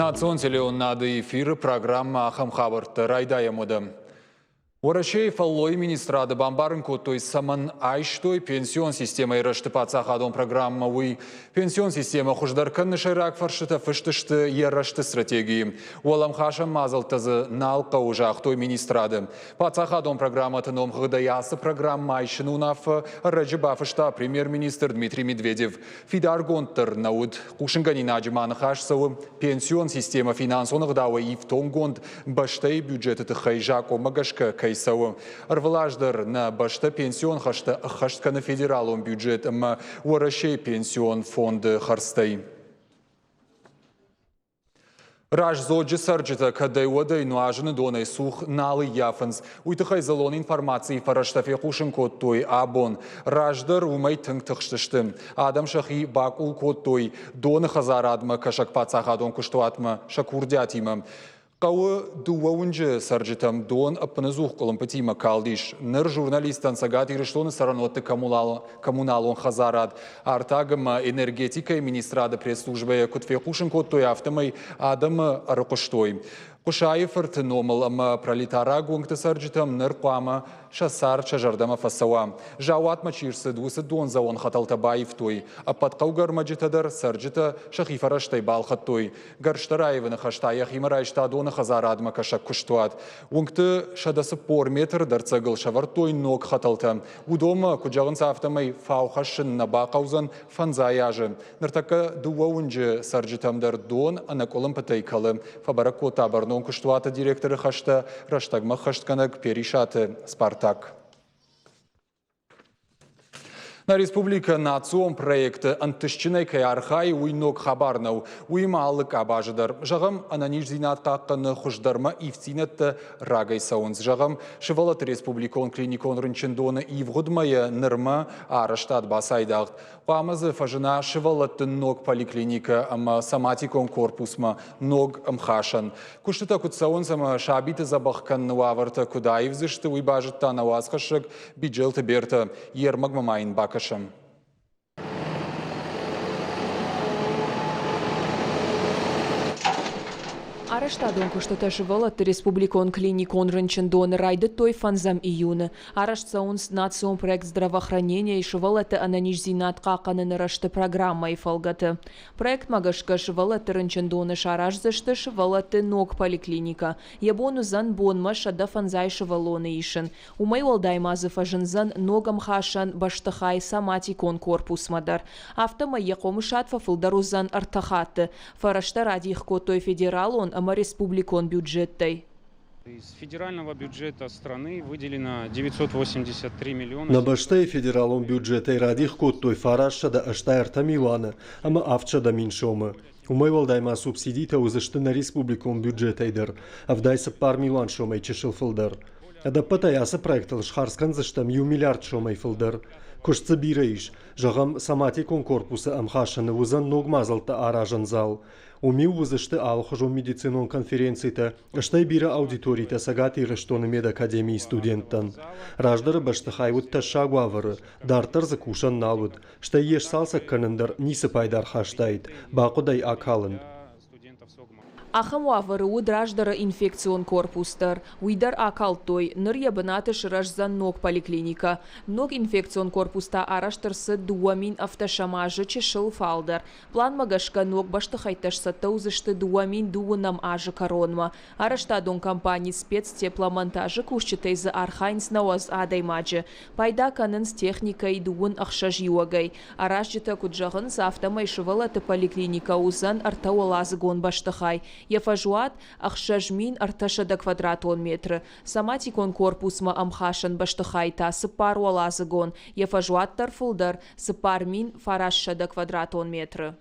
Национ телеоннады эфир программа Ахамхабарты райдая модем. Орашей фаллой министрады бамбарын коттой саман айштой пенсион системой раштыпаца хадон программа уй пенсион система хуждарканны шайрак фаршыта фыштышты еррашты стратегии. Уалам хашам мазалтазы налка ужахтой министрады. Паца хадон программа тыном хыдаясы программа айшын унаф раджибафышта премьер-министр Дмитрий Медведев. Фидар гонтыр науд кушынганин аджиманы хашсауы пенсион система финансонық дауы ифтон гонд баштай бюджеты хайжако магашка Кайсау. Арвлаждар на башта пенсион хашtka на федералом бюджет Орашей пенсион фонд харстай. Раж зоджи сарджита кадай водай нуажны донай сух налы яфанс. Уйтыхай залон информации фараштафе хушын коттой абон. Раждар умай тынг тықштышты. Адам шахи бакул коттой доны хазарадма кашак пацахадон куштуатма шакурдятима. Кауы дуаунжы сарджитам дон апназух колымпатима калдиш. Ныр журналистан сагат ириштоны саранотты коммуналон хазарад. Артагама энергетика и министрада пресс-службы кутфекушин коттой автомой адама аракуштой. Кушаев артыномал ама пролетара гунгты сарджитам ныр куама шасар чажардама фасауа. Жауат мачирсы двусы дон заон хаталтабаев той. А подкау гармаджитадар сарджита шахифараштай балхаттой. Гарштараеваны хаштаях имарайшта дона хазарадма кашак куштуат. Унгты шадасы пор метр дарцагыл шавартой ног хаталта. Удома куджагын сафтамай фаухашын на бақаузан фанзаяжы. Ныртака дуаунжы сарджитамдар дон анаколым патайкалы. Фабаракота барно куштуата директоры хашта раштагма хаштканак перишаты Спартак. На республика национ проекты антышчынай каярхай уйнок хабарнау уймалык абажыдар. Жағым ананиш зинат қаққаны хуждарма ивцинетті рагай сауынз. Жағым шывалат республикон клиникон рынчындоны ивгудмая нырма арыштат басайдағд. Памазы фажына шывалатты ног поликлиника ама саматикон корпусма ног амхашан. Куштыта кутсауынз ама шабиты забахкан нуаварта кудаевзышты уйбажытта науазхашык биджелты берта ермаг мамайын бак. Араштадон куштата шывалат республикон клиникон рынчындон райды той фанзам июны. Араштсаунс национ проект здравоохранения и шывалаты ананиш зинат қақанын рашты программа и фалгаты. Проект магашка шывалаты рынчындоны шаражзышты шывалаты ног поликлиника. Ябону зан бонма шада фанзай шывалоны ишын. Умай олдаймазы фажынзан ногам хашан баштахай саматикон корпус мадар. Автома якомышат фафылдарузан артахаты. Фарашта радих котой федералон республикон бюджеттой. Из федерального бюджета страны выделено 983 миллиона. На баштай федералом бюджета радих коттой фарашша да аштайрта милана, ама авча да миншома. Умай валдайма субсидита узышты на республикон бюджетайдер, авдайса пар милан шомай чешил фылдар. Ада патаясы проектал шхарскан заштам ю миллиард шомай фылдар. Кушцы бирейш, жағам саматикон корпусы амхашаны узан ногмазалта аражан зал. Уми узышты алхожу медицинон конференцията, аштай бира аудиторита сагати рыштоны медакадемии студенттан. Раждары баштахайвуд ташагуавары, дартар закушан налуд, штай еш салсак канындар нисы пайдар хаштайт, бақудай акалын. Ахам уавары удраждары инфекцион корпустар, уйдар акалтой, ныр ябынатыш рашзан ног поликлиника. Ног инфекцион корпуста араштырсы дуамин автошамажы чешыл фалдар. План магашка ног баштахайташса таузышты дуамин дуынам ажы коронма. Араштадон компании спецтепломонтажы кушчытайзы архайнс науаз адаймаджы. Пайда канынс техникай дуын ахшаж юагай. Аражжыта куджағынс автомайшывалаты поликлиника узан артауалазы гон баштахай. Ефажуат ахшажмин арташа до квадратон метры. Саматикон корпусма амхашан баштахайта сыпар уалазыгон. Ефажуат тарфулдар сыпар мин фарашша до квадратон метры.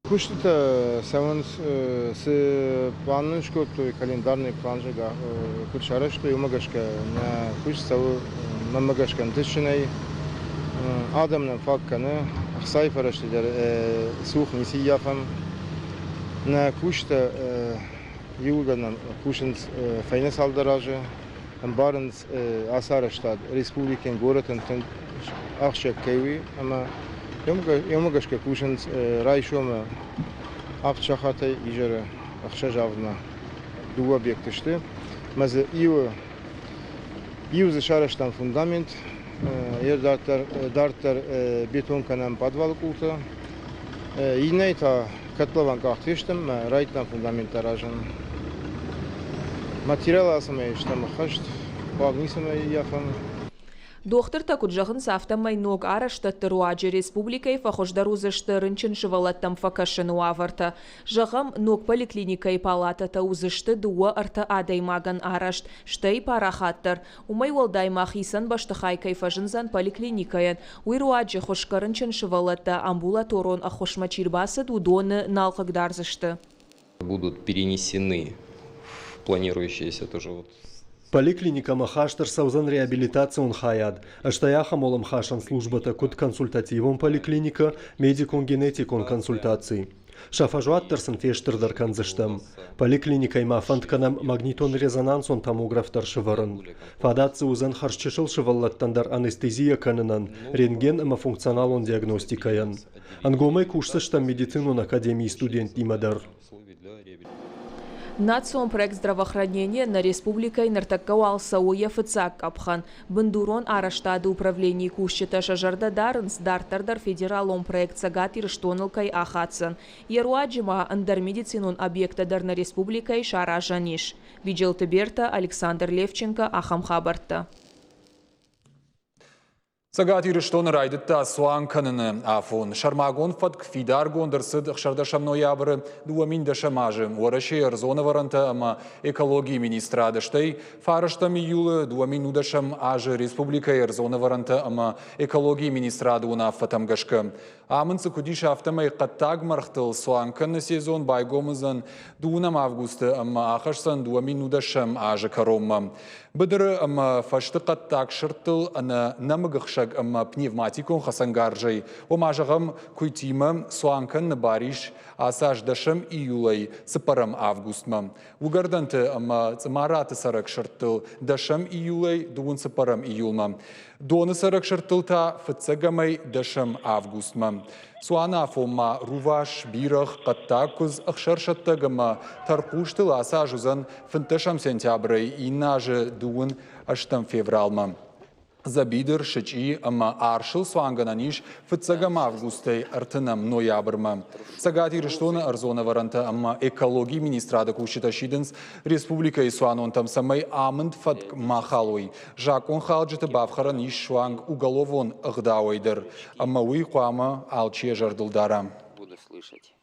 Куштыта саван с планын шкоту календарный план жага кучара что юмагашка на куш саву мамагашкан тышнай адамның факканы ахсай фараштыдар сух неси яфам на кушта юлганам кушинс файна салдаражы барынс асараштад республикен городын ахшак кайви ама Ямагашка кушинс райшома акчахатай ижара акча жавна ду объектишти. Мазы иу зашараштан фундамент, дартер бетон канам подвал култа. Инейта котлован кахтиштем, райтан фундамент таражен. Материал асмай штам хашт, багнисмай яфан. Доктор такуджахын сафтамай ног араштатты руаджи республикай фахождарузышты рынчын шывалаттам факашын уаварта. Жағам ног поликлиникай палатата узышты дуа арта адаймаган арашт, штай парахаттыр. Умай волдаймах исан баштыхай кайфажынзан поликлиникаян. Уй руаджи хошкарынчын шывалатта амбулаторон ахошмачирбасы дудоны налқыгдарзышты. Будут перенесены в планирующиеся тоже вот. Поликлиника махаштар саузан реабилитацион хаяд. Аштаяха молом хашан службата куд консультативон поликлиника, медикон генетикон консультации. Шафажуаттарсын фештырдар канзыштым. Поликлиника има фантканам магнитон-резонансон томографтар шыварын. Фадатсы узан харшчышыл шываллаттандар анестезия канынан, рентген има функционалон диагностикаян. Ангомай кушсыштам медицинон академии студент имадар. Национ проект здравоохранения на республикой нартаккауал сауя фыцак капхан. Бандурон араштады управлений кушчета шажарда дарынс дартардар федералон проект сагат ирштонылкай ахатсын. Еруаджима андар медицинон объектадар на республикой шара жаниш. Виджел Тиберта, Александр Левченко, Ахам Хабарта. Сагат ирштон райдытта суан каныны афон. Шармагон фатк фидар гондырсыд шардашам ноябры дуамин дашамажы. Уараши арзона варанта ама экологии министрадыштай. Фараштам июлы дуамин удашам ажы республика арзона варанта ама экологии министрадуна фатамгашка. Амынсы кудиш автомай қаттаг мархтыл суан канны сезон байгомызан дуунам августа ама ахашсан дуамин удашам ажы карома. Быдыры ама фашты қаттаг шырттыл ана намыгықшаг ама пневматикон хасангаржай. Омажағым куйтима суанкан бариш асаж дашам июлай сыпарам августма. Угарданты ама цмараты сарак шырттыл дашам июлай дуун сыпарам июлма. Доны сарак шырттылта фыцагамай дашам августма. Суана фома руваш бирах қаттакуз ақшаршаттагама тарқуштыл асажузан фынташам сентябрай инажы дуын аштам февралма. Забидыр шычи ама аршыл суангананиш фыцагам августай артынам ноябрма. Сагати рештона арзона варанта ама экологии министрада кушита шиденс республика и суанон там самай амынд фатк махалуй. Жакон халджита бавхаран иш шуанг уголовон агдауайдыр. Ама уй куама алчия жардылдара. Буду слышать.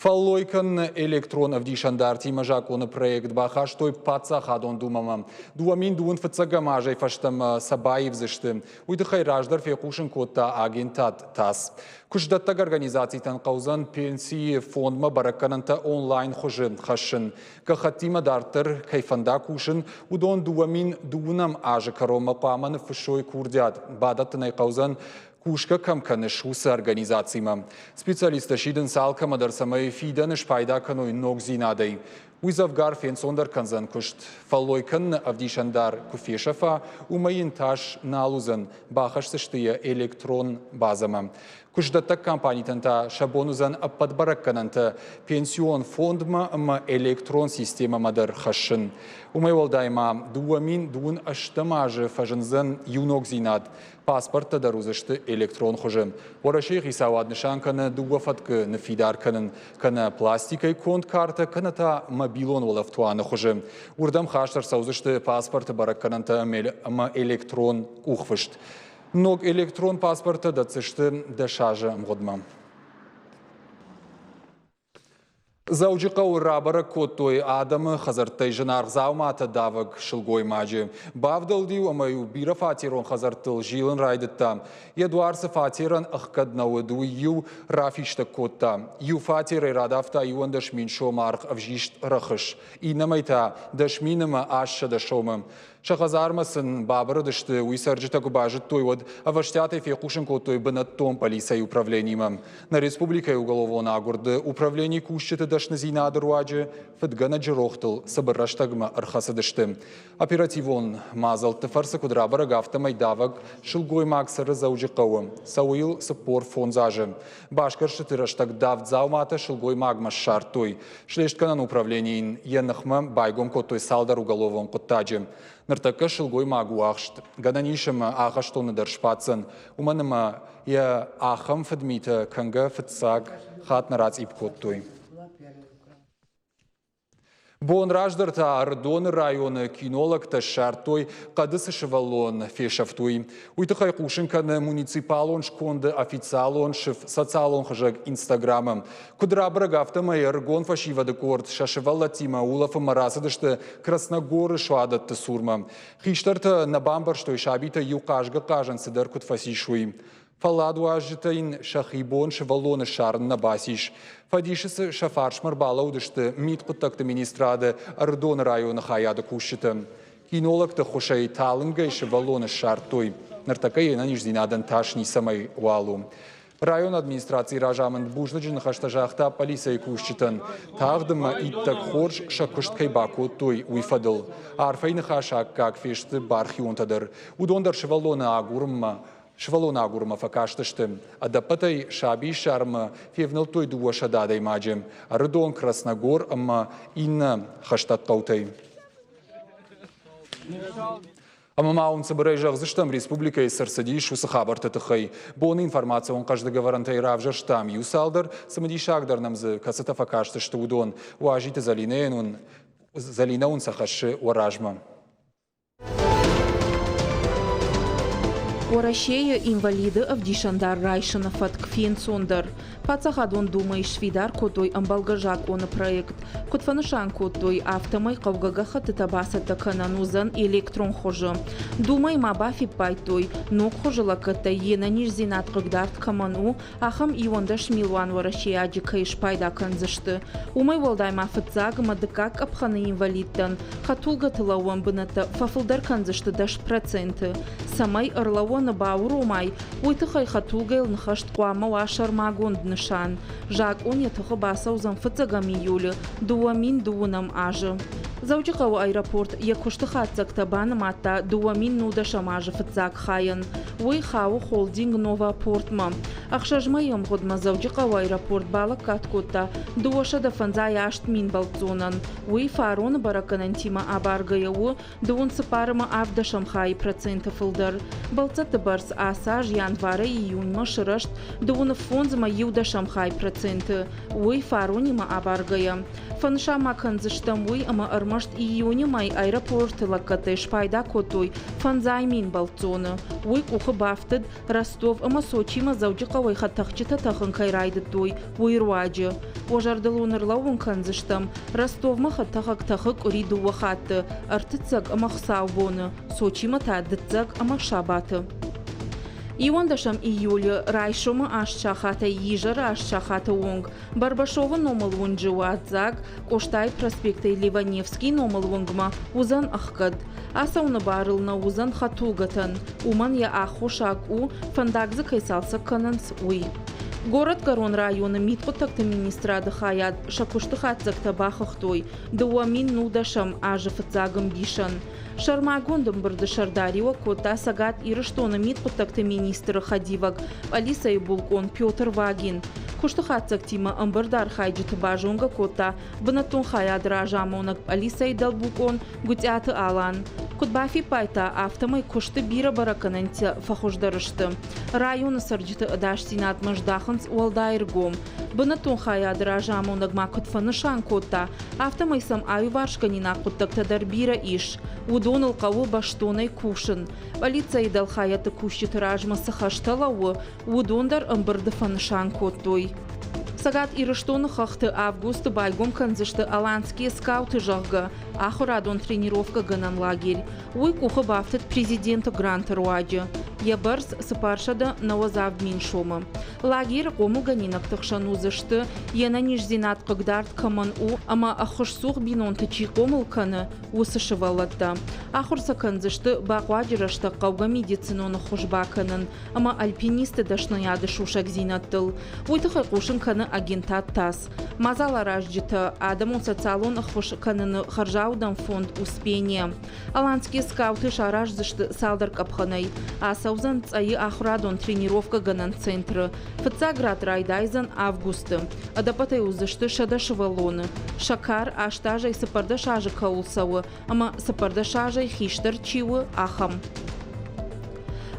Фаллойкан электрон авдишандарти мажакона проект баха, что и паца хадон думама. Дуамин дуун фацагамажай фаштам сабаев зашты. Уйдыхай раждар фекушин кота агентат тас. Кушдаттаг организациятан каузан пенсии фондма баракананта онлайн хожин хашин. Кахатима дартер кайфанда кушин удон дуамин дуунам ажа карома паман фшой курдят. Бадатанай каузан Кушка камканыш усы организацияма. Специалисты шиден салка мадарсамай фиданыш пайда каной ног зинадай. Уйзавгар фенсондар канзан кушт. Фаллойкан авдишандар куфешафа умайын таш налузан бахаш сыштыя электрон базама. Кушдаттак компаниятанта шабонузан подбараккананта пенсион фондма ама электрон система мадар хашын. Умай волдайма дуамин дуун аштамажы фажынзан юнок зинад. Паспорта дарузышты электрон хожым. Вораши хисавад нишанканы дуафаткы нафидар канын кана пластикай конт карта каната мобилон волавтуаны хожым. Урдам хаштар саузышты паспорта бараккананта ама электрон ухвышт. Ног электрон паспорта дацышты дашажа мгодма. Заужиқау рабара коттой адамы хазартай жынарғзауматы давыг шылгой мажы. Бавдалдиу амаю бира фатирон хазартыл жилын райдытта. Едуарсы фатиран ыққаднауыду ю рафишта котта. Ю фатиры радафта юан дашмин шомарқ авжишт рахыш. Инамайта дашминымы ашша дашомым. Шахазармасын бабыры дышты уйсаржыта губажыт тойвод, а ваштяты фекушен котой бынаттон полиция управлением. На республикой уголовона агурды управление кущеты дашны зинады руаджи, федгана джирохтыл сабырраштагма архасы дышты. Оперативон мазал тефарсы кудрабара гафта майдаваг шилгой максары заужикауы, сауил сапор фонзажы. Башкаршы тыраштаг давдзаумата шилгой магма шартой. Шлештканан управлениен енахма байгом котой салдар уголовон коттаджи. Нартака шилгой магу ахшт. Гананишам ахаштоны даршпацын. Уманыма я ахам федмита канга федсаг хат нарац ипкоттой. Бон раждарта Ардон районы кинолог шартой кадысы шевалон фешафтуй. Уйтахай кушинканы муниципалон шконды официалон шев социалон хажак инстаграмом. Кудрабра гафтама эргон фашива декорд шашевала тима улафа маразадышты Красногоры швадат сурма. Хиштарта на бамбар что шабита юкашга кажан сидар кут фасишуй. Фаладу ажитаин шахибон шевалоны шарн на басиш. Фадишысы шафарш марбала удышты мит куттакты министрады Ардон района хаяда кушиты. Кинологты хошай талынга и шевалоны шартой. Нартака ена ниждинадан ташни самай уалу. Район администрации ражамын буждаджин хаштажахта полиция кушчитан. Тагдыма иттак хорж шакушткай баку той уйфадыл. Арфайны хашак как фешты бархионтадыр. Удондар шевалоны агурма. Швалона агурма факаштышты, адапатай шаби шарма февнал той дуаша дадай маджем, Ардон Красногор амма инна хаштат каутай. Амамаун собережах зыштам республика и сарсадиш усахабар татахай. Бон информация он каждый говорантай равжаштам юсалдар, самадишагдар намзы касата факаштышты удон, уажите залина он сахаши уаражма. Орашея инвалиды Авдишандар Райшина Фаткфин Сондар. Пацахадон думай швидар котой амбалгажак он проект. Котфанышан котой автомай кавгагаха тетабаса такананузан электрон хожа. Думай мабафи пайтой, ног хожала ката ена нижзинат кагдарт каману, ахам иондаш милуан орашея аджикаиш пайда канзышты. Умай волдай мафатзаг мадыкак апханы инвалидтан. Хатулга тылауан быната фафылдар канзышты даш проценты. Самай орлауан Баурумай, уйтахай хатулгайл нхашт куама вашар магонд нышан. Жак он ятахо басаузан фацагами юли, дуамин дуунам ажы. Заучикау аэропорт якуштахатцак табан мата дуамин нуда шамажы фацаг хаян. Уй хау холдинг нова портма. Ахшажмайым годма заучикау аэропорт бала каткота, дуаша да фанзай ашт мин балцонан. Уй фарон бараканантима абаргаяу, дуун сапарма авда шамхай процентов илдар. Балцата барс асаж январа июнь машырашт, дуун фонзма юда шамхай проценты. Уй фаронима абаргая. Фаншама канзыштам уй ама армашт июня май аэропорт лакатеш пайда котой фанзай мин балцоны. Уй куха бафтад Ростов ама Сочима заучикавай хатахчита тахан кайрайды той уй руаджи. Ожардалуныр лаун канзыштам Ростов хатахак тахак уриду вахаты артыцак ама хсаубоны Сочима тадыцак ама шабаты. Иондашам июля райшома ашчахата ижара ашчахата онг. Барбашова номал унджуадзаг, Коштай проспекта Ливаневский номал онгма узан ахкад. Асауна барыл на узан хатулгатан. Уман я ахушак у фандагза кайсалса кананс уй. Город Гарон района митпотакта министрада хаят шакуштахатзак табахахтой. Дуамин нудашам ажафатзагам бишан. Шармагондам барды шардариwa кота сагат ирыштона митпотакта министра хадиваг Алиса и Булкон Петр Вагин. Куштахатцак тима амбардар хайджита бажонга кота банатон хаядра жамонак Алиса и Далбукон гутята алан. Кутбафи пайта автомай кушты бира баракананти фахождарышты. Района сарджита адаштинат маждаханс уалдайргом. Банатон хаядра жамонак макутфанышан кота автомай сам аюваршканина куттакта дарбира иш. Удонал каву баштонай кушын. Полиция дал хаята кущит ражма сахашталауы, удондар амбардафанышан коттой. Сагат ирыштоны хахты август байгом канзышты аланские скауты жахга, ахурадон тренировка ганан лагерь. Уй куха бафтет президента Гранта Руаджи. Ябарс сыпаршада навазав миншома. Лагер қому ганинак тықшану зышты, ена нижзинат қығдард каман у, ама ахырсух бинон тычи қомыл каны усы шываладда. Ахырса канзышты бақвадирашта қауға медициноны хұшбаканын, ама альпинисты дашнаяды шушак зинаттыл. Уйтықай қошын каны агентат тас. Мазалар ажджиты адамон социалон ахвыш каныны харжаудан фонд успения. Аланские скауты шараж зышты салдар капханай, а саузан цаи ахрадон тренировка ганан центры. Фацаград райдайзан августы. Адапатай узышты шада шывалоны. Шакар аштажай сапардашажы каулсауы, ама сапардашажай хиштар чиуы ахам.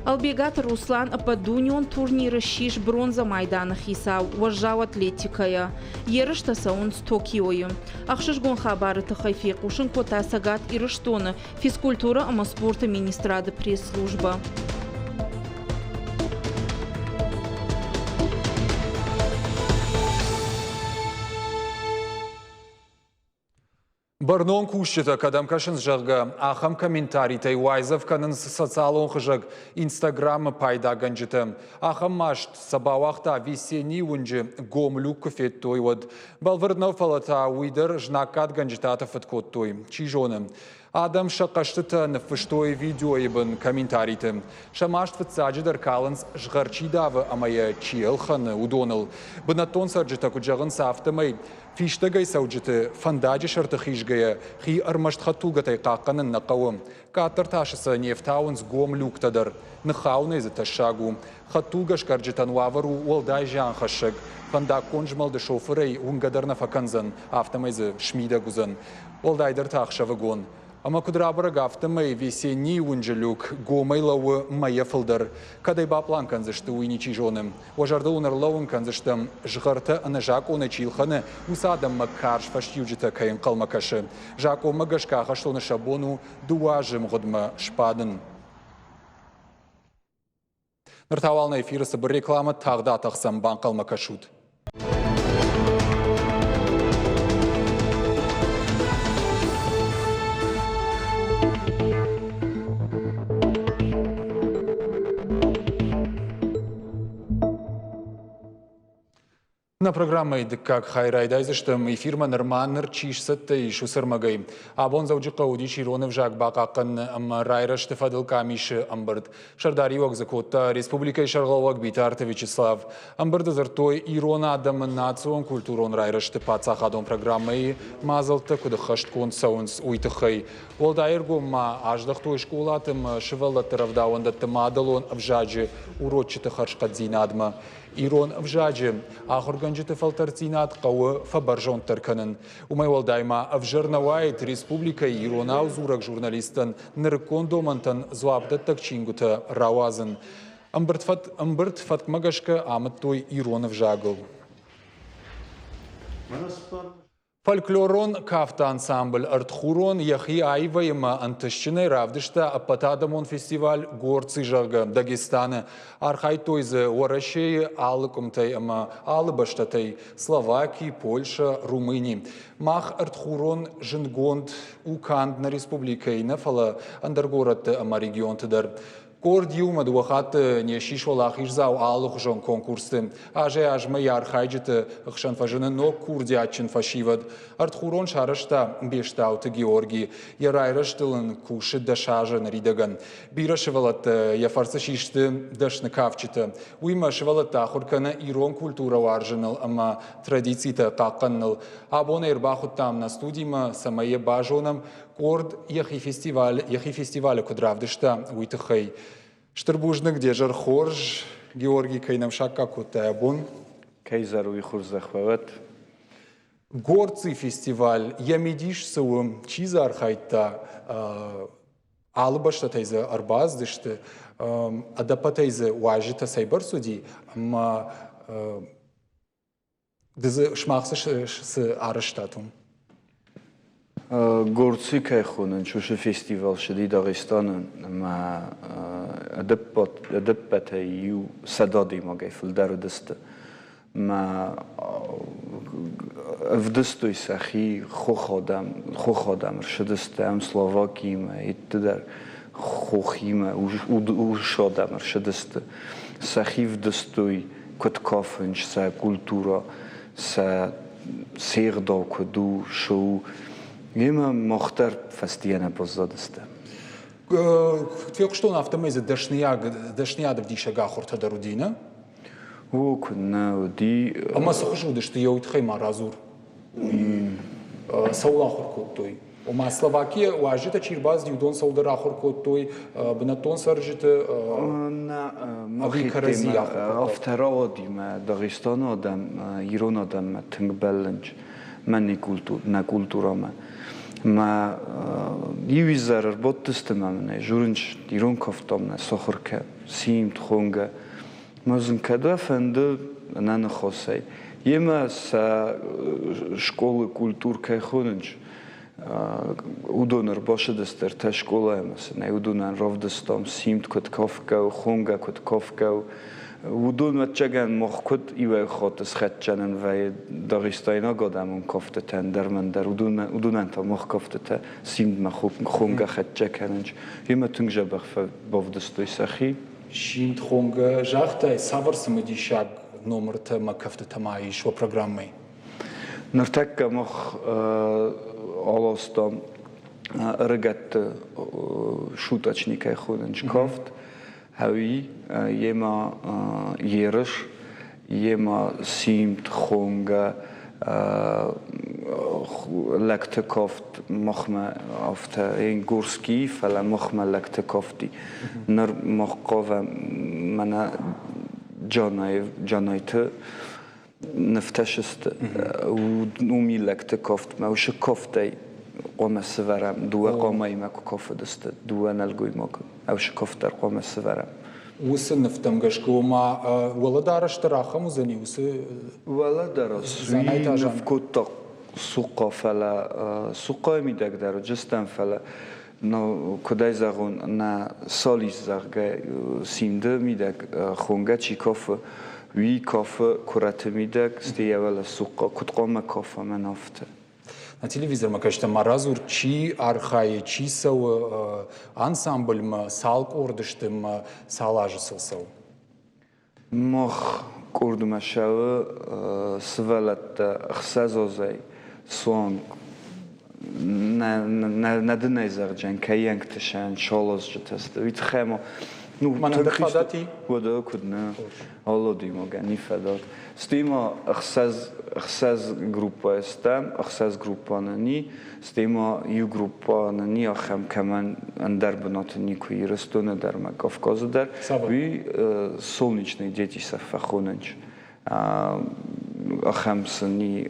Албегат Руслан Ападунион турниры шиш бронза майданы хисау, важжау атлетикая. Ерыштаса он с Токиою. Ахшишгон хабары тахайфе кушын кота сагат ирыштоны, физкультура ама спорта министрады пресс-служба. Барнон кушчета, кадам кашын жағы, ахам комментарий тай вайзов канын социалон хыжыг инстаграмы пайда ганжыты. Ахам машт сабауақта весенний унжы гомлю куфет той вад. Балвырднау фалата уйдыр жнакат ганжытата фаткот той. Чижоны. Адам шақаштыта нафыштой видео ебін комментарийты. Шамашт фатсаджидар калынс жғарчидавы амая чиелханы удоныл. Бынатон сарджыта куджағын сафтымай. Фиштагай сауджыты фандаджи шартахишгая хи армашт хатулгатай қаққанын нақауым. Катыр ташысы нефтауынс гом люктадар. Нахауны зыта шагу. Хатулгаш карджытан вавару уалдай жан хашыг. Фанда конжмалды шофырай унгадарна факанзан автомайзы шмида гузан. Уалдайдар тақша вагон. Ама кудрабара гафтамай весенний унжелюк гомайлауы майя фылдар. Кадай баплан канзышты уйничи жоным. Важарды унарлауын канзыштым жғарты аны жак оны чилханы усадам макарш фаштюджита кайын қалмакашы. Жак о магашка хаштоны шабону дуажым ғыдма шпадын. Ныртауална эфирысы бір реклама тағда тақсам бан қалмакашуд. На программе «Как хайрайдайзыштым» эфирма нырманыр чишсытты ишу сырмагай. Абон зауджиқа удичи ронов жак бақақын райрашты фадыл камиши амбырд. Шардари вогзакотта Республика Шаргалвак Битарты Вячеслав. Амбырды зыртой ирона адамын национ культурон райрашты пацахадон программы мазалты кудыхашт кон саунс уйтыхай. Волдайырго ма аждахтой школатым шывалаты равдауандатты мадалон абжаджи урочиты харшкадзинадма. Ирон вжаджи, ахорганджиты фалтарцинат қауы фабаржон тарканын. Умай валдайма авжарнавайт Республика Ирона узурак журналистан ныркондомантан зуабдаттак чингута рауазын. Амбырт фаткмагашка амыттой Ирон вжагыл. Фольклорон кафта ансамбль артхурон яхи айвайма антышчыны равдышта апатадамон фестиваль горцы жага Дагестаны. Архай тойзы Уарашей алыкумтай ама алыбаштатай Словакии, Польша, Румынии. Мах артхурон жингонд уканд на республикой нафала андаргорат ама регион тыдар. Корд юма дуахат не шишвала хижзау алух жон конкурсы. Аже ажмы ярхайджиты хшан фажыны но курдячын фашивад. Артхурон шарышта бештауты Георгий. Ярайраштылын кушы дашажы наридаган. Бира шывалат яфарса шишты дашны кавчыты. Уйма шывалат тахуркана ирон культура варжыныл, ама традицита каканныл. Абона ирбахут там на студима самае бажонам. Корд яхи фестиваль кудравдышта уйтыхай. Штырбужны где жар хорж Георгий Кайнамшак какутабун. Кайзару и хурзахвават. Горцы фестиваль ямидиш сауым чизар хайта алыбашта тайза арбаздышты адапатайза уажита сайбар суди ама дызы шмахсы с арыштатум. Горцы кайхунан чушы фестиваль шади Дагестанан ма адаппата ю садади магай филдару дыста ма вдыстой сахи хоходам ршадыста ам Словакии ма иттидар خۆخیمە و شادەمەر شدەستە سەخیف دەستۆی کت کافنج سە کولتورە سە سێغدا و کدو شو ئێمە مۆختەر فەستیەنە بۆزە دەستە توێ قشتۆن ئافتەمەیزە دەشنیاد دیشەگا خورتە دەرودینە وەکوونەودی ئەمە سەخش و دشتیەوەی خەیما رازور سەوڵا خورکۆتۆی وما Словакия واجهة чирбаз дивдон саудара хуркотой бнатон саржите مخیتیم افتراضی ما داغستان آدم ایران آدم ما تنگ بلنج من نکولتورا ما یوی زرر بود دستم منه جورنج ایران کفتم نه سخر که سیمت خونگه مازن کدا فنده نه خاصی یه ما سا شکل کولتور که خونج удонер باشه دستر تشکیل مثلا удонن راف دستم سیمت کد کافکو خونگه کد کافکو удон متجگن مخ کد ایوه خاطر خط جنن و داغستاینا قدامون کافته تن در من در удонن تا مخ کافته تا سیمت مخوب خونگه خط جکننج یه تونجا بخف باف دستوی سخی شیمت خونگه جاخته سوار سمدی شاگ نمر تا ما کافته تمایش و پروگرامی نرتک مخ Алостом регат шуточника ходенч кофт, хави ема ереш, ема симт хонга лекте кофт махме афта ин гурски фала махме лекте кофти нар махкова мана جانایت نفتشست و میلکت کافت ما وش کافتی قام سوارم دو قامای ما کافت دست دو نلگوی ما وش کافت قام سوارم وس نفتم گشکو ما ولدارش تراخم وزنی وس ولدارش نفکت سوقا فلا سوقا میدک در جستم فلا نو کدای زغون نه سالیس زغه سیمده میدک خونگه چی کافه وی کافه کرات میدک ستی اول سوقا کد قام کافه من افته На телевизор мы, конечно, маразур чи архай чи сау ансамбль мы салк ордыштым салажысылсау. Мох курдума шавы свалатта хсазозай сон на дынайзарджан каянктышан шолоз жытасты. Вит хемо ну манадахадати вода кудна алодимо ганифадор. Стима خساز گروپ استم خساز گروپانانی استیما یو گروپانانی آخم کمان اندر بناتنی کوی رستونه در مکافکاز در وی солнечные дети сафахонанч آخم سنی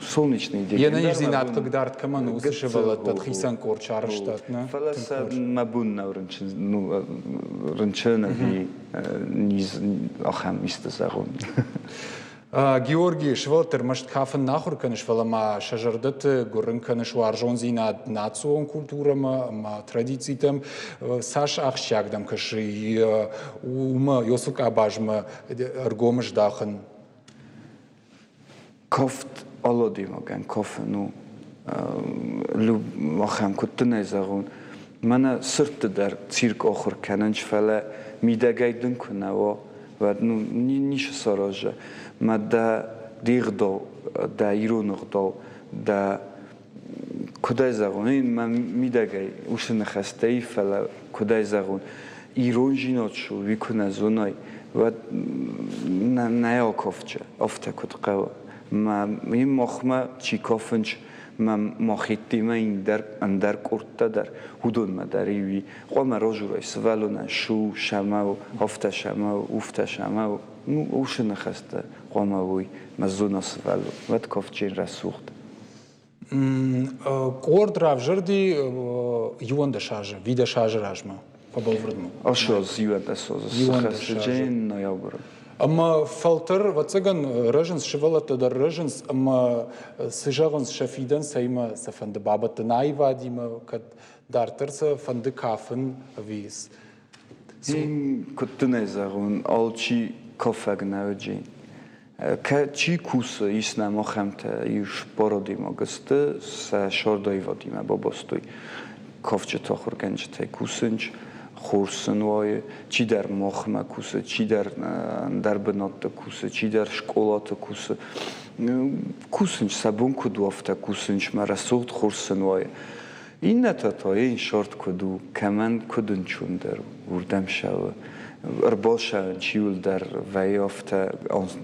солнечные дети یه نیزی ناتق دارد کمان وسش ولد تدخیسان کورچارشتات نه فلس مبون نورنچن نو رنچن وی نیز آخم استزارون Георгий Швелтер может кафен нахур конечно валама шажардат горын конечно аржонзи на национ культурам ма традициям саш ахшагдам каши ума йосук абажма аргомыш дахын кофт алодимоген кофе ну люб махам куттне загун мана сырт дар цирк охур кананч фала мидагайдын кунаво و نیش سراجه ما دا دیگ دو دا ایران دو دا کدای زغون این من میدگی اوش نخسته فلا کدای زغون ایران جینات شو ویکنه زونای و نیا کافچه افته کد قوا ما این مخمه چی کافنچ من ماخیتی من این در اندر کرده در حدود مداری قوم راجورای سوالونه شو شما و هفته شما و افته شما و اوش نخسته قوم وی مزون سوالو ود کافچین رسوخت قرد равжерди юан дешаже видешаже ражма побалврдмо ашоз юан дешаже жен ноябр أما فلتر وتسجن رجنس شغلت در رجنس أما سجغنس شفيدن سيما سفند بابت نايفا ديما كد دارترس فند كافن ويس. این كنت نزارون آلچی کافگ نوجین. که کوس ایسنا ما خمت یوش بارادیم آگسته سشاردای وادیم باباستوی کافچه تاخور گنج تای کوسنج خورسنوای چی در مخمه کوسه چی در بنات کوسه چی در شکلات کوسه کوسنج سبون کدو افته کوسنج مرسوخت خورسنوای این نتاتای این شرط کدو کمن کدن چون در وردم شو اربال شون چیول در وی افته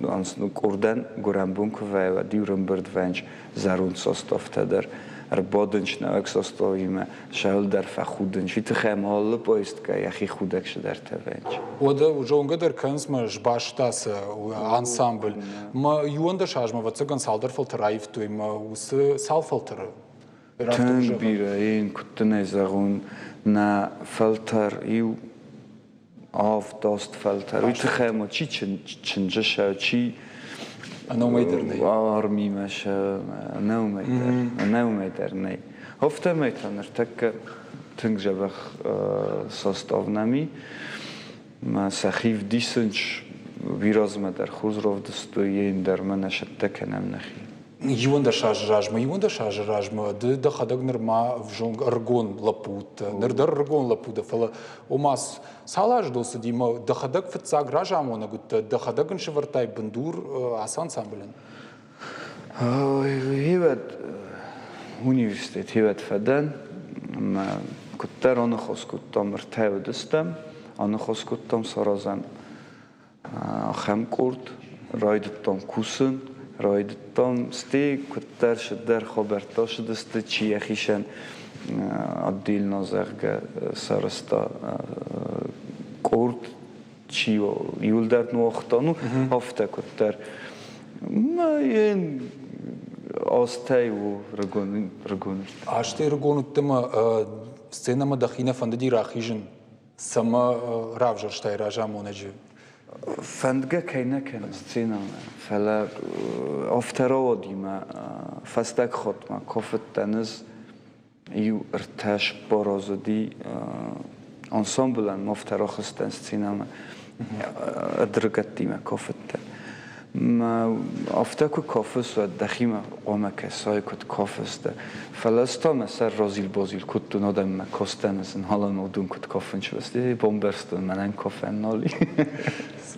آنسنو کردن گرم که وی و دیورم برد ونج زرون ساست افته در اربادنش نوک ساستاییم شول در فخودنش ویت خیم حالا باید که یخی خودکش در تونج وده جونگه در کنز ما جباش تاس انسامبل ما یون در شاج ما واتسگان سالدر فلتر رایف توی ما وس سال فلتر تن بیره این کتنه زغون نه فلتر ایو آف داست فلتر ویت خیم چی چنجه شو چی نومیدر آرمی مشه نومیدر نه هفته میتونر تک تنگ جبخ ساستاو نمی ما سخیف دیسنج ویراز ما در خوز رو دستوی این در من نشد تکنم نخی یون در شاج راجما یون در شاج راجما ده خداگ نر ما وجونگ ارگون لپوت نر در ارگون لپوت فلا وماس سالاج دوست دیما ده خداگ فتساگ راجما نگوت ده خداگن شورتای بندور آسان سامبلن هیوت universitet فدن ما کتر آن خواست کتام ارتای دستم آن خواست کتام سرازم خم کرد رایدتام کوسن رایدتام ستی کتر شد در خبرتا شد است چی اخیشن عدیل نازق سرستا کرد چی و یول در نوختانو هفته کتر ما این آستای و رگون آشتی رگون تما سینا ما دخینه فندی راخیجن سما رافجرشتای راجما نجی فندگه کی نکن سینا فلا افترا دیما فستک خود ما کافت تنز یو ارتش بارازدی انسامبلن مفترا خستن سینا ادرگت دیما کافت ما افتاکو کافس و دخیم قوم کسای کد کافس ده فلسطا مثلا رازیل بازیل کد دو نادم ما کستن از حالا نودون کد کافن شوسته بومبرستون من کافن نالی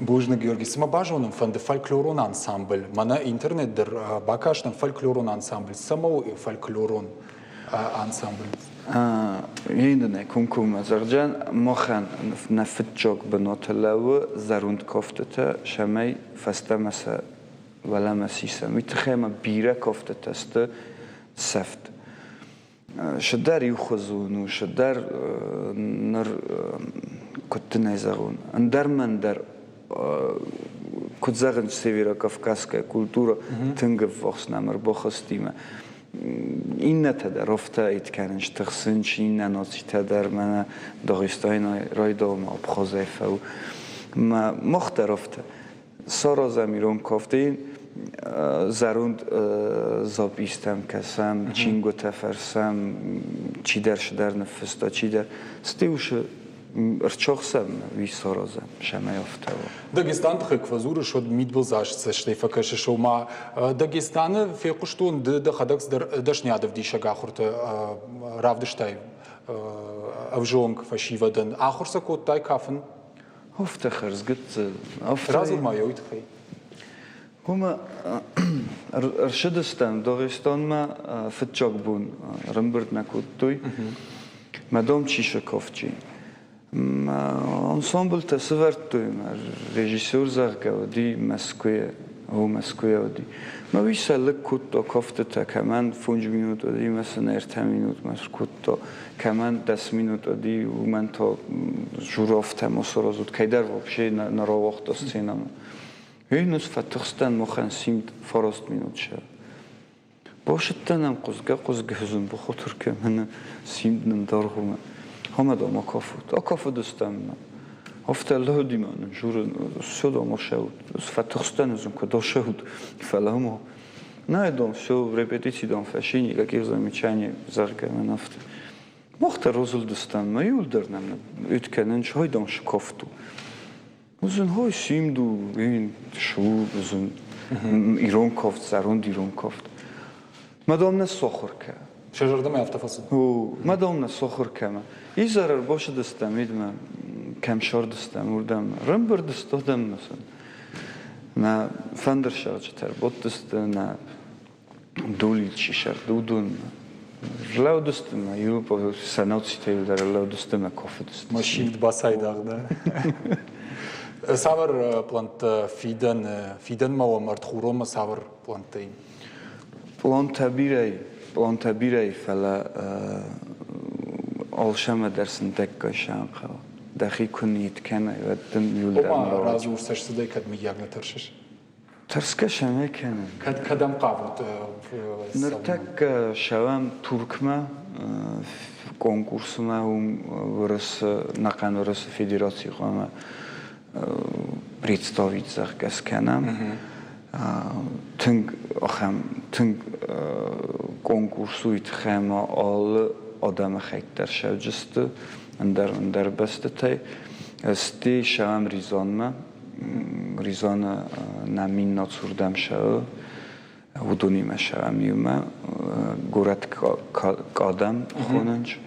Божна Георгий, сама бажаным фанды фольклорон ансамбль. Мана интернет дер бакашным фольклорон ансамбль. Самого фольклорон ансамбль. یندنه کنکوم زرجان مخن نفتجاک بناتلاو زروند کافته شمی فسته مسا ولا مسیسه میتخیم بیره کافته است سفت شدر یخزونو شدر نر کت نیزگون اندر من در کت زغن سویرا کافکاسکه کلتورا تنگ فخس نمر بخستیمه این نتده رفته اید کننش تخسنش این ننازیته در من داغستان رای دام آبخوزه فو ما مخترفته سارا زمیرون کافته این زروند زابیستم کسم چینگو تفرسم چی درش در نفستا چی در ستیوش ارچاخسم وی سارازم شمه افته Дагестан тхек фазура шод мидбылзаш сештейфа кэшэ шома Дагестаны фекуштун да хадакс дашнядов диша гахурта равдыштай авжонг фашивадан ахурса коттай кафен افته خرزگت разул майойт хей هما ارشدستم داغستان ما فتجاک بون رمبرد نکود توی مدام چیشه کافچی انسامبل تصورت توی رژیسور زغگودی مسکویه او مسکویه ودی ما ویسالک کود تا کافته تا کمان 5 minut ودی مثلا 10 minut مثلا کود تا کمان 10 minut ودی و من تا جورافته مسرازود که در واقعی نرا وقت استینم اینوز فتخستن مخن سیمت فراست minut شد باشد تنم قزگه هزون بخاطر که من سیمت ندارم همه دام آکافت دستم هفته الله دیمان جور شد آمار شود فتخستن ازون که دا شود فلامو نه دام شو رپتیسی دام فشینی که گیرزا میچانی زرگه من افته وقت روزل دستم ما یول درنم اتکننش های دام شکافتو ازون های سیم دو این شو ازون ایران کافت زرون دیرون کافت مدام نه سخور که Şaşırdım автофасу. مدام سخر کمه این ضرر باشه دستم کم شار دستم وردم رم بر دستادم مثلا نه فندر شارج تر بود دست نه دولی چی شر دودون لو دستم یو با سنوتی تیل در لو دستم کافه دست Maşint basaydı da. Savr plant fidan ma o martxurom savr plantain. پلان تبیره فلا alşama dersin dakika şanqa dahi kunit kana ve dın yoldan Oma razı ursashsida kad mi yagna tarşish. Tarska şame kana Kadam qavut. nırtak şavam Turkma konkursuna burası naqan burası federasyona представить захкасканам тынг конкурсует хема ал адам хайтар шавжисты андер басттай сти шавам ризона намин нацурдам шав удонима шавам юма горат кадам хонанч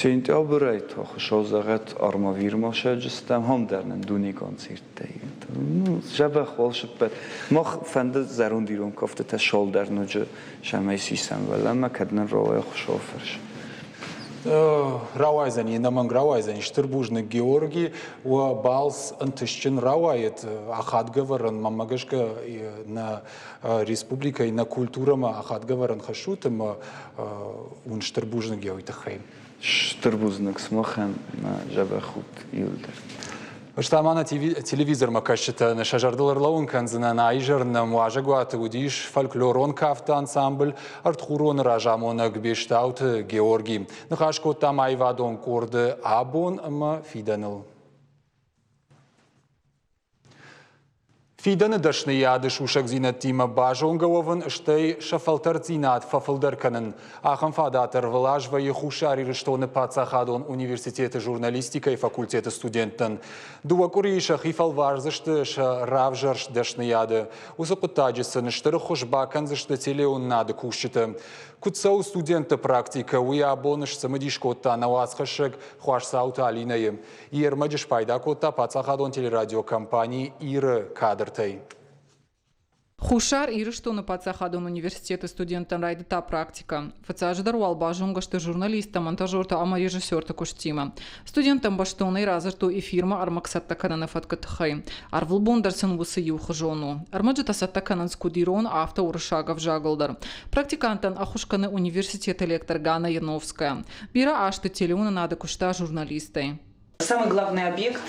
Sentyabr ayı şozağat armavirma şajistem ham dernen duni konsertte. Jabah walshipet. Mach fende zarun dirum kofte ta şol dernucu şamaysisem vela ma kadnen rawaya xoşoferş. Равайзен, енаманг Равайзен, Штырбужный Георгий, у Балс антыщен Равайет, ахатгаваран, мамагашка на республика и на культурама ахатгаваран хашутам, он Штырбужный Георгий тахайм. Штырбузнык смахам на жабахут юлдер. Штамана телевизор макашчыта на шажардыларлауын канзына на айжарна муажагуаты удиш фольклорон кафта ансамбль артхурон ражамона гбештаут Георгий. Нахашкота майвадон корды абон ма фиданыл. Фиданы дашны яды шушак зинат тима бажонговын штей шафалтар зинат фафылдар канын. Ахам фадатар влажва и хушари рыштоны пацахадон университеты журналистика и факультеты студенттан. Дуакуриша хифал варзышты ша равжарш дашны яды. Усакутаджисын штыры хушбакан зышты телеун нады кушчыты. Кутсау студенты практика уя абоныш самадишкотта навасхашык хуашсаута алинайым. Ермадиш пайдакотта пацахадон телерадиокомпании иры кадртай. Хушар ирыштоны пацахадон университеты студентан райды та практика. Фацаждар уалбажунгашты журналиста, монтажерта, ама режиссерта куштима. Студентам баштоны разырту и фирма армаксатта кананы фаткатхай. Арвыл бондарсын вусы юхы жону. Армаджата сатта канан скудирон авто урышагав жагалдар. Практикантан ахушканы университет электор Гана Яновская. Бира ашты телеуна надо кушта журналистой. Самый главный объект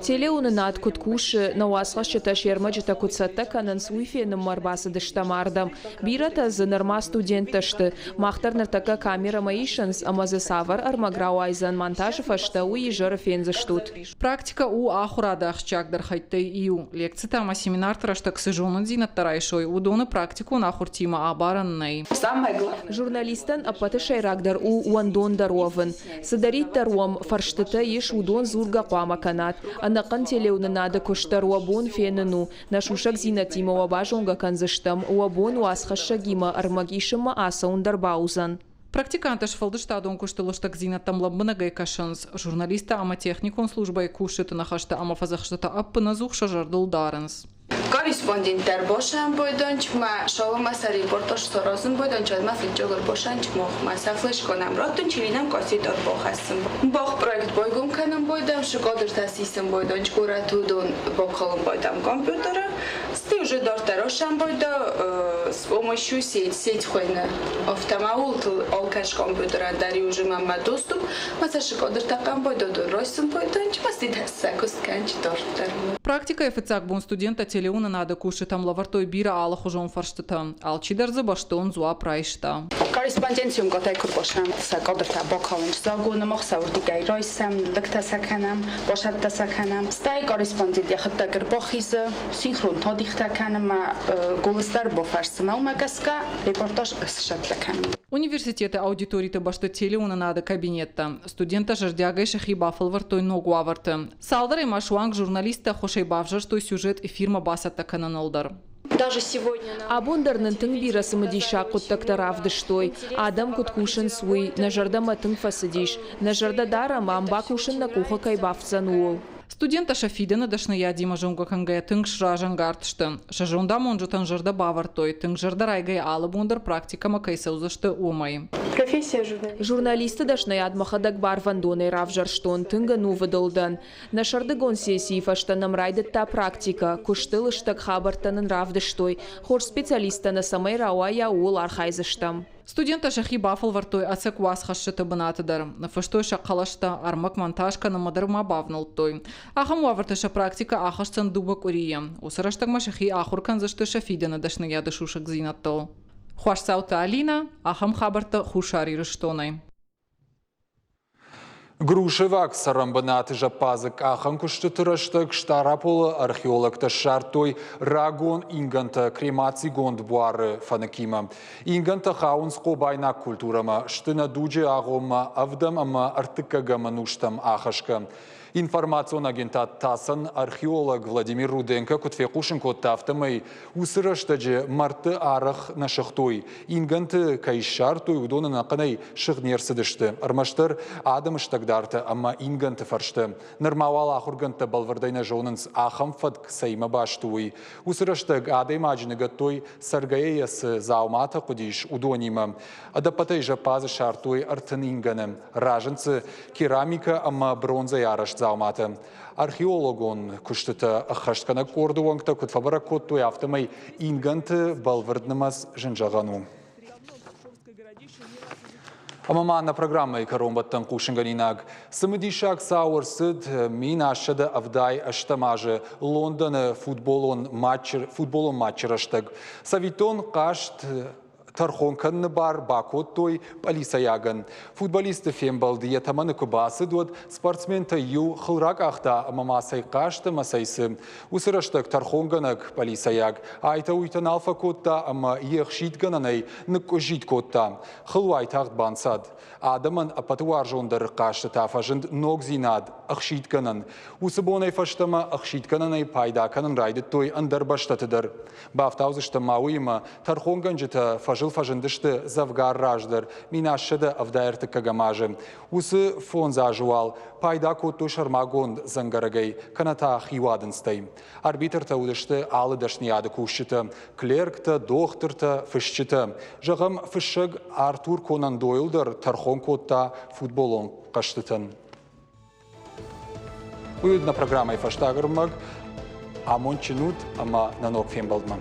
Телеуны над куткуши на уасхащата шермаджата кутсатта канан суифеным марбасы дыштамардам. Бирата за норма студенташты. Махтар нартака камера маишанс, амазы савар армаграу айзан монтажев ашта уижары фензаштут. Практика у ахурада ахчагдар хайттай ию. Лекция тама семинар траштак сыжонын зинаттарайшой. Удоны практику нахуртима абараннай. Самое главное. Журналистан апаты шайрагдар у уандон даровын. Садарит даром фарштыта еш удон зурга қуама канат. Анакан телеуны нады куштар уабон фенену. Нашушак зинатима уабажонга канзыштам. Уабон уасхашагима армагишима аса ундарбаузан. Практиканты шфалдыштадон куштылыштак зинаттам ламбынагай кашанс. Журналиста ама техникон службай кушыты нахашта ама фазахштата аппына зухша жардылдарынс. Корреспондентler boşan boydan çıkma şovamasa reportaj sorasın boydan çalma filmcogor boşan çıkma masa flash konam rotun çivinam kasetor boxasın. Box proyekt boygum kanam boydan şu kadar tasisim boydan çıkora tudun boxalım boydan kompütера. Сты уже дортерошам бойда с помощью сеть хойна автомаул алкаш компьютера дари уже мама доступ маса шикодер такам бойда доросым бойдан чмасти дасакус канч дортер. Практика эфицак бон студента телеуна надо кушать там лавартой бира ала хужон фарштата. Алчидар за баштон зуа прайшта. Корреспонденциум готай курбошам сакодер та бокалынч загуна мохсаурди гайройсам дактасаканам бошаттасаканам. Стай корреспондент яхта гербохиза синхрон тодихтаканам голостар бофарсмал магаска репортаж сшаттаканам. Университеты аудиториты башты телеуна надо кабинетта. Студента жардягай шахи бафл вартой ногу аварты. Салдар и машуанг журналиста хошей бавжар, что сюжет и фирма басата кананалдар. Даже сегодня Абондарнын тың бирасы мыдиша куттакта равдыштой. Адам куткушын суй, нажарда матың фасыдиш. Нажарда дара мамба кушын на куха кайбавцан уол. Студента Шафидена дашная Дима Жунга Ханге тынг шражан гартышты. Шажунда монжу танжырда бавартой, тынг жырда райгай алы бундар практикама кайсаузышты умай. профессия журналиста. Журналисты дашная адмахадаг барвандоной равжарштон тынга нувыдылдан. Нашарды гон сессии фаштанам райдетта практика, куштылыштак хабартанын равдыштой, хор специалиста на самай рауая уол архайзыштам. Студента шахи бафал вартой ацек вас хашшыты бынатыдар. Фаштой шақалашта армак монтажка на мадар мабавнал той. Ахам вавартыша практика ахашцан дубак урия. Усараштагма шахи ахуркан зашты Шафидена дашная дашушак зинаттал. Хуашсаута Алина, ахам хабарта хушари рыштонай. Грушевак сарамбанаты жапазык ахан куштытырыштык штараполы археологта шартой рагон инганта кремаци гонд буары фанакима. Инганта хаунско байна культурама, штына дуджи агома авдам ама артыкага мануштам ахашка. Информацион агентат тасан археолог Владимир Руденко кутфекушин коттафтамай усырыштаджи марты арах нашахтой. Инганты кайшартой удона нақанай шыгнерсыдышты. Армаштыр адымыштагдарты, ама инганты фаршты. Нырмавал ахурганты балвардайна жонынс ахам фадк сайма баштуй. Усырыштаг адаймаджны гаттой саргаеясы заумата кудиш удонима. Адапатай жапазы шартой артын инганым. Ражынцы керамика, ама бронза ярашт заумата. Археологон куштыта ахашткана кордуангта кутфабара коттуй автомай инганты балварднымаз жынжагану. Амамана программа и коромбаттан кушинганинаг. Самыдишак сауырсыд мин ашада авдай аштамажы Лондон футболон матчыраштаг. Савитон кашт тархон канны бар бакоттой полисаяган. Футболисты фембалды ятаманы кубасы дуад спортсмента ю хылрак ахта мамасай кашты масайсы. Усыраштак тархонганак полисаяг. Айта уйтан алфа котта ама ехшитгананай ныкожит котта. Хылуай тахт бансад. Адаман апатуар жондар кашты тафажынд ногзинад ахшитганан. Усыбонай фаштама ахшитгананай пайдаканан райдыттой андар баштатыдар. Бафтаузышта мауима тархонганжыта фажыл фажындышты завгар раждар, минашыды авдайрты кагамажы. Усы фон зажуал, пайда коту шармагон зангарагай, каната хивадынстай. Арбитрта удышты алы дашнияды кушчыты, клеркта, дохтырта, фышчыты. Жағым фышыг Артур Конан Дойлдыр тархон котта футболон қаштытын. Уйдна программай фаштагырмаг, амон чинут, ама нанок фембалдман.